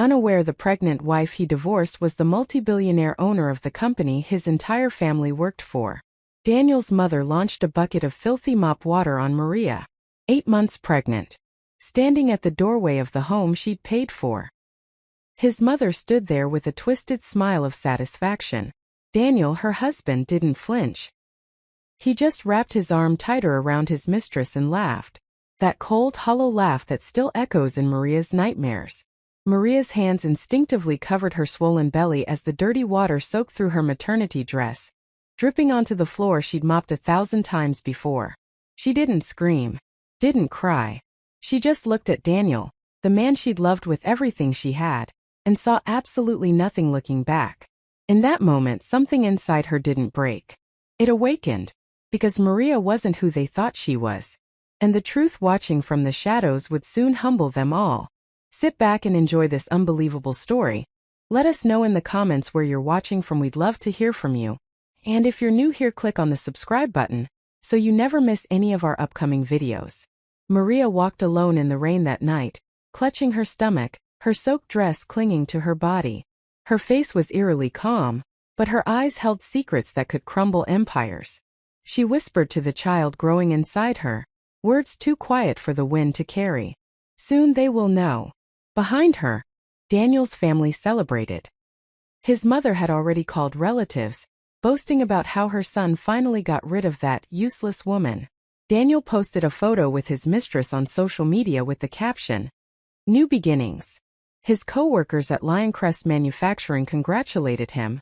Unaware the pregnant wife he divorced was the multi-billionaire owner of the company his entire family worked for. Daniel's mother launched a bucket of filthy mop water on Maria, 8 months pregnant, standing at the doorway of the home she'd paid for. His mother stood there with a twisted smile of satisfaction. Daniel, her husband, didn't flinch. He just wrapped his arm tighter around his mistress and laughed. That cold, hollow laugh that still echoes in Maria's nightmares. Maria's hands instinctively covered her swollen belly as the dirty water soaked through her maternity dress, dripping onto the floor she'd mopped 1,000 times before. She didn't scream, didn't cry. She just looked at Daniel, the man she'd loved with everything she had, and saw absolutely nothing looking back. In that moment, something inside her didn't break. It awakened, because Maria wasn't who they thought she was. And the truth watching from the shadows would soon humble them all. Sit back and enjoy this unbelievable story. Let us know in the comments where you're watching from. We'd love to hear from you. And if you're new here, click on the subscribe button, so you never miss any of our upcoming videos. Maria walked alone in the rain that night, clutching her stomach, her soaked dress clinging to her body. Her face was eerily calm, but her eyes held secrets that could crumble empires. She whispered to the child growing inside her, words too quiet for the wind to carry. Soon they will know. Behind her, Daniel's family celebrated. His mother had already called relatives, boasting about how her son finally got rid of that useless woman. Daniel posted a photo with his mistress on social media with the caption, "New beginnings." His co-workers at Lioncrest Manufacturing congratulated him,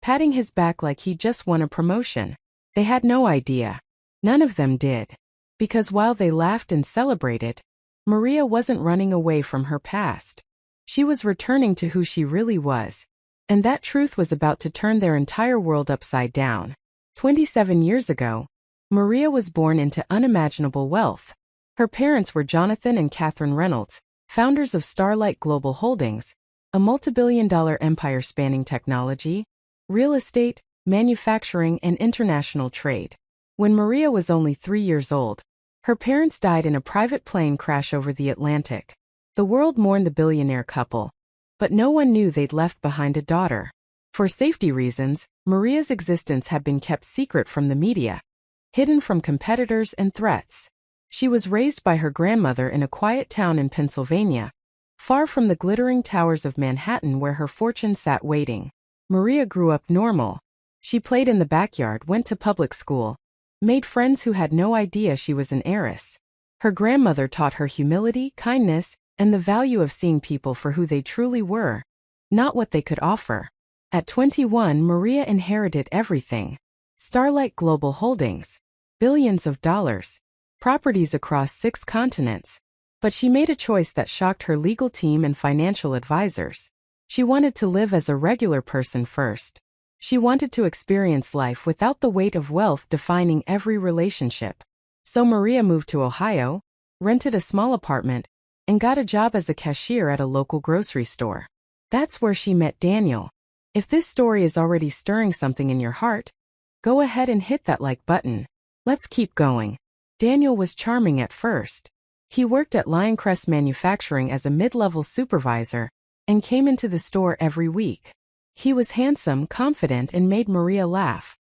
patting his back like he just won a promotion. They had no idea. None of them did. Because while they laughed and celebrated, Maria wasn't running away from her past. She was returning to who she really was. And that truth was about to turn their entire world upside down. 27 years ago, Maria was born into unimaginable wealth. Her parents were Jonathan and Catherine Reynolds, founders of Starlight Global Holdings, a multi-billion-dollar empire spanning technology, real estate, manufacturing, and international trade. When Maria was only 3 years old, her parents died in a private plane crash over the Atlantic. The world mourned the billionaire couple, but no one knew they'd left behind a daughter. For safety reasons, Maria's existence had been kept secret from the media, hidden from competitors and threats. She was raised by her grandmother in a quiet town in Pennsylvania, far from the glittering towers of Manhattan where her fortune sat waiting. Maria grew up normal. She played in the backyard, went to public school, made friends who had no idea she was an heiress. Her grandmother taught her humility, kindness, and the value of seeing people for who they truly were, not what they could offer. At 21, Maria inherited everything. Starlight Global Holdings, billions of dollars, properties across 6 continents. But she made a choice that shocked her legal team and financial advisors. She wanted to live as a regular person first. She wanted to experience life without the weight of wealth defining every relationship. So Maria moved to Ohio, rented a small apartment, and got a job as a cashier at a local grocery store. That's where she met Daniel. If this story is already stirring something in your heart, go ahead and hit that like button. Let's keep going. Daniel was charming at first. He worked at Lioncrest Manufacturing as a mid-level supervisor and came into the store every week. He was handsome, confident, and made Maria laugh.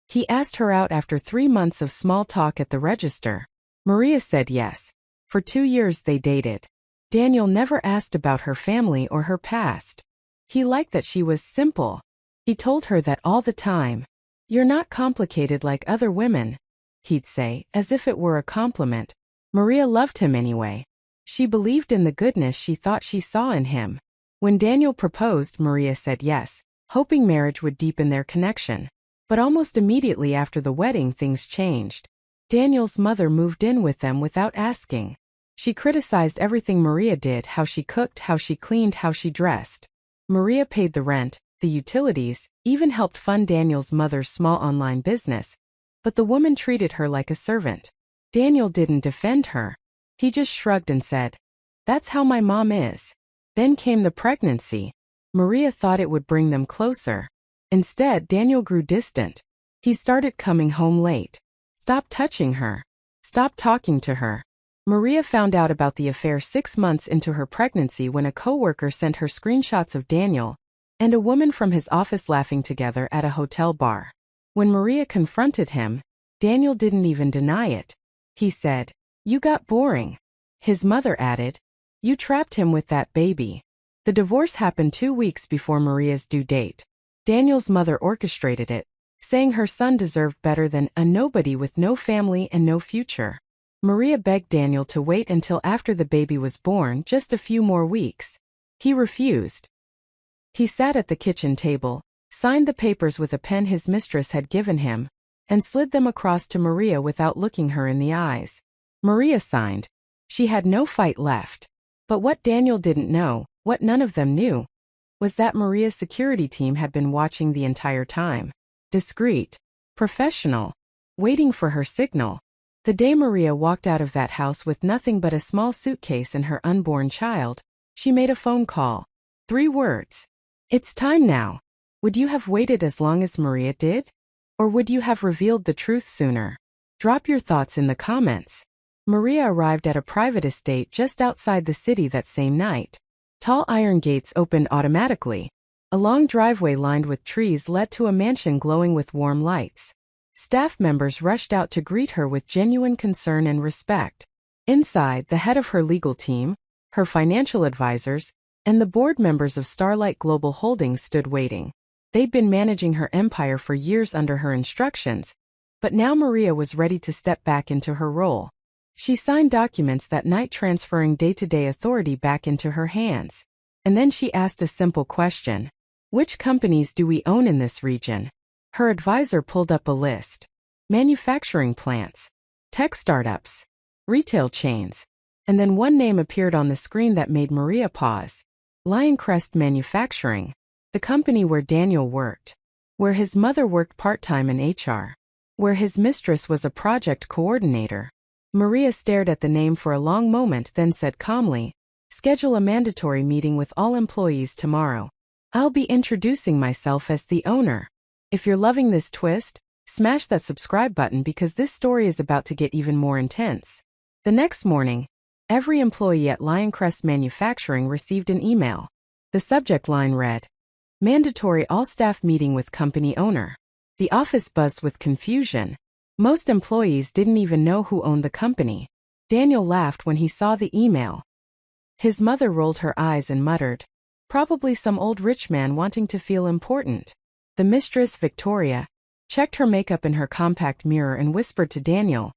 He asked her out after 3 months of small talk at the register. Maria said yes. For 2 years they dated. Daniel never asked about her family or her past. He liked that she was simple. He told her that all the time. "You're not complicated like other women," he'd say, as if it were a compliment. Maria loved him anyway. She believed in the goodness she thought she saw in him. When Daniel proposed, Maria said yes, hoping marriage would deepen their connection. But almost immediately after the wedding, things changed. Daniel's mother moved in with them without asking. She criticized everything Maria did, how she cooked, how she cleaned, how she dressed. Maria paid the rent, the utilities, even helped fund Daniel's mother's small online business. But the woman treated her like a servant. Daniel didn't defend her. He just shrugged and said, "That's how my mom is." Then came the pregnancy. Maria thought it would bring them closer. Instead, Daniel grew distant. He started coming home late. Stopped touching her. Stopped talking to her. Maria found out about the affair 6 months into her pregnancy when a coworker sent her screenshots of Daniel and a woman from his office laughing together at a hotel bar. When Maria confronted him, Daniel didn't even deny it. He said, "You got boring." His mother added, "You trapped him with that baby." The divorce happened 2 weeks before Maria's due date. Daniel's mother orchestrated it, saying her son deserved better than a nobody with no family and no future. Maria begged Daniel to wait until after the baby was born, just a few more weeks. He refused. He sat at the kitchen table, signed the papers with a pen his mistress had given him, and slid them across to Maria without looking her in the eyes. Maria signed. She had no fight left. But what Daniel didn't know, what none of them knew, was that Maria's security team had been watching the entire time. Discreet, professional, waiting for her signal. The day Maria walked out of that house with nothing but a small suitcase and her unborn child, she made a phone call. 3 words. "It's time now." Would you have waited as long as Maria did? Or would you have revealed the truth sooner? Drop your thoughts in the comments. Maria arrived at a private estate just outside the city that same night. Tall iron gates opened automatically. A long driveway lined with trees led to a mansion glowing with warm lights. Staff members rushed out to greet her with genuine concern and respect. Inside, the head of her legal team, her financial advisors, and the board members of Starlight Global Holdings stood waiting. They'd been managing her empire for years under her instructions, but now Maria was ready to step back into her role. She signed documents that night, transferring day-to-day authority back into her hands. And then she asked a simple question. Which companies do we own in this region? Her advisor pulled up a list. Manufacturing plants, tech startups, retail chains. And then one name appeared on the screen that made Maria pause. Lioncrest Manufacturing, the company where Daniel worked, where his mother worked part-time in HR, where his mistress was a project coordinator. Maria stared at the name for a long moment, then said calmly, "Schedule a mandatory meeting with all employees tomorrow. I'll be introducing myself as the owner." If you're loving this twist, smash that subscribe button because this story is about to get even more intense. The next morning, every employee at Lioncrest Manufacturing received an email. The subject line read, "Mandatory all-staff meeting with company owner." The office buzzed with confusion. Most employees didn't even know who owned the company. Daniel laughed when he saw the email. His mother rolled her eyes and muttered, "Probably some old rich man wanting to feel important." The mistress, Victoria, checked her makeup in her compact mirror and whispered to Daniel,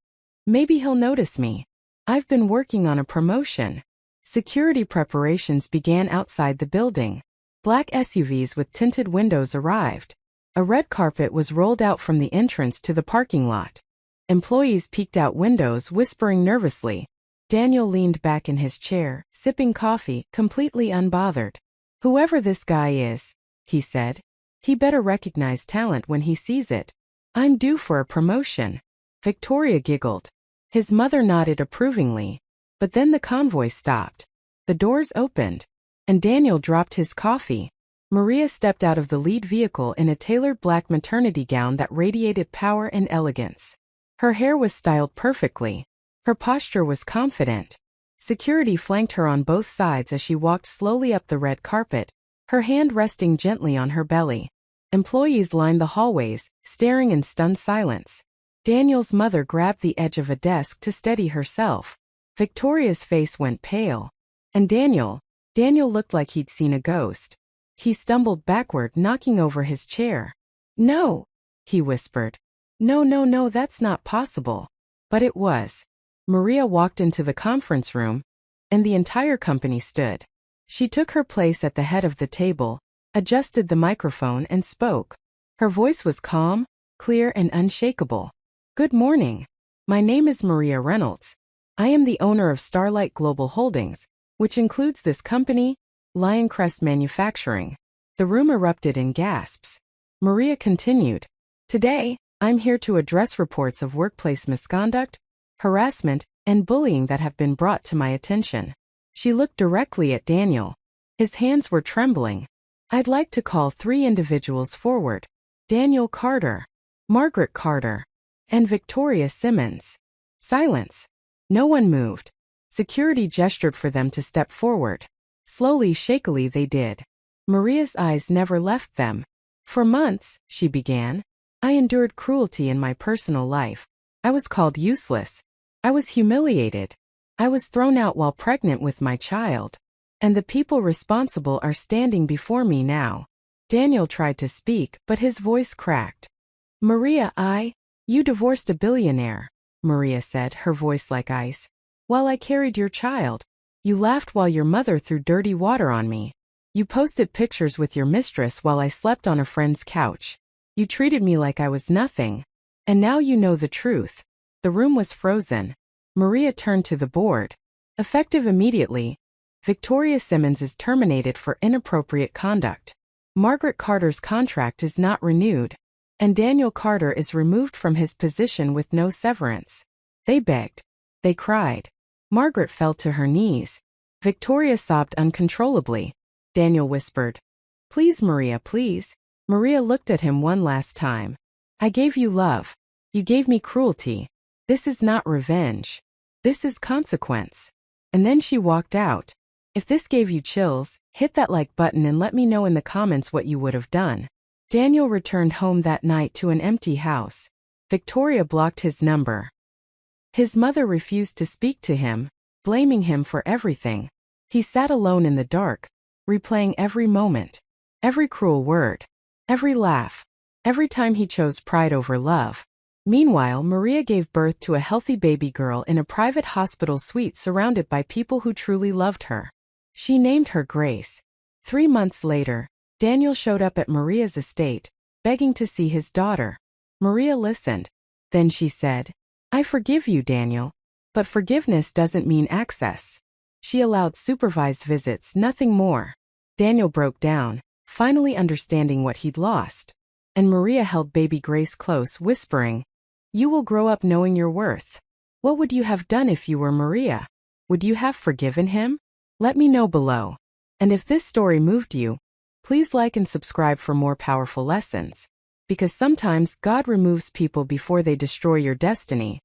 "Maybe he'll notice me. I've been working on a promotion." Security preparations began outside the building. Black SUVs with tinted windows arrived. A red carpet was rolled out from the entrance to the parking lot. Employees peeked out windows, whispering nervously. Daniel leaned back in his chair, sipping coffee, completely unbothered. "Whoever this guy is," he said, "he better recognize talent when he sees it. I'm due for a promotion." Victoria giggled. His mother nodded approvingly. But then the convoy stopped. The doors opened, and Daniel dropped his coffee. Maria stepped out of the lead vehicle in a tailored black maternity gown that radiated power and elegance. Her hair was styled perfectly. Her posture was confident. Security flanked her on both sides as she walked slowly up the red carpet, her hand resting gently on her belly. Employees lined the hallways, staring in stunned silence. Daniel's mother grabbed the edge of a desk to steady herself. Victoria's face went pale. And Daniel looked like he'd seen a ghost. He stumbled backward, knocking over his chair. "No," he whispered. No, that's not possible." But it was. Maria walked into the conference room, and the entire company stood. She took her place at the head of the table, adjusted the microphone and spoke. Her voice was calm, clear and unshakable. "Good morning. My name is Maria Reynolds. I am the owner of Starlight Global Holdings, which includes this company, Lioncrest Manufacturing." The room erupted in gasps. Maria continued, "Today, I'm here to address reports of workplace misconduct, harassment, and bullying that have been brought to my attention." She looked directly at Daniel. His hands were trembling. "I'd like to call 3 individuals forward: Daniel Carter, Margaret Carter, and Victoria Simmons." Silence. No one moved. Security gestured for them to step forward. Slowly, shakily they did. Maria's eyes never left them. For months, she began, I endured cruelty in my personal life. I was called useless. I was humiliated. I was thrown out while pregnant with my child. And the people responsible are standing before me now. Daniel tried to speak, but his voice cracked. Maria, you divorced a billionaire, Maria said, her voice like ice. While I carried your child. You laughed while your mother threw dirty water on me. You posted pictures with your mistress while I slept on a friend's couch. You treated me like I was nothing. And now you know the truth. The room was frozen. Maria turned to the board. Effective immediately, Victoria Simmons is terminated for inappropriate conduct. Margaret Carter's contract is not renewed. And Daniel Carter is removed from his position with no severance. They begged. They cried. Margaret fell to her knees. Victoria sobbed uncontrollably. Daniel whispered, Please, Maria, please. Maria looked at him one last time. I gave you love. You gave me cruelty. This is not revenge. This is consequence. And then she walked out. If this gave you chills, hit that like button and let me know in the comments what you would have done. Daniel returned home that night to an empty house. Victoria blocked his number. His mother refused to speak to him, blaming him for everything. He sat alone in the dark, replaying every moment, every cruel word, every laugh, every time he chose pride over love. Meanwhile, Maria gave birth to a healthy baby girl in a private hospital suite surrounded by people who truly loved her. She named her Grace. 3 months later, Daniel showed up at Maria's estate, begging to see his daughter. Maria listened. Then she said, I forgive you, Daniel. But forgiveness doesn't mean access. She allowed supervised visits, nothing more. Daniel broke down, finally understanding what he'd lost. And Maria held baby Grace close, whispering, You will grow up knowing your worth. What would you have done if you were Maria? Would you have forgiven him? Let me know below. And if this story moved you, please like and subscribe for more powerful lessons. Because sometimes God removes people before they destroy your destiny.